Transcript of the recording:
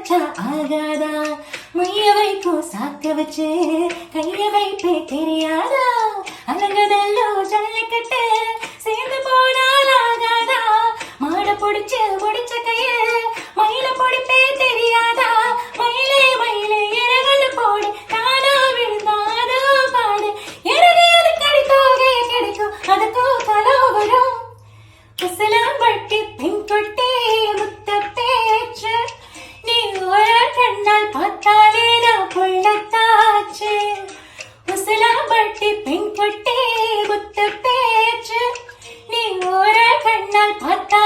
வச்சா ஆகாதா, மைய வைக்கும் சாக்க வச்சு கைய வைப்பே தெரியாதா, அலங்கதல்லோ ஜல்லிக்கட்டு சேர்ந்து போனால் ஆகாதா, மாட பொடிச்சு முடிச்ச கைய மயில பொடிப்பே தெரியாதா, மயிலே மயிலே இறகல் போடு தானா விழுந்தாதோ பாடு, இறகியது கடித்தோகைய கிடைக்கும் அதுக்கோ தலோ வரும், குசலாம்பட்டி பெண் கொட்டி முத்த பேச்சு, நீ ஒரு கண்ணால் பார்த்தாலே நான் புள்ளத்தாச்சு, குசலாம்பட்டி பெண் கொட்டி முத்த பேச்சு, நீ ஒரு கண்ணால் பார்த்தா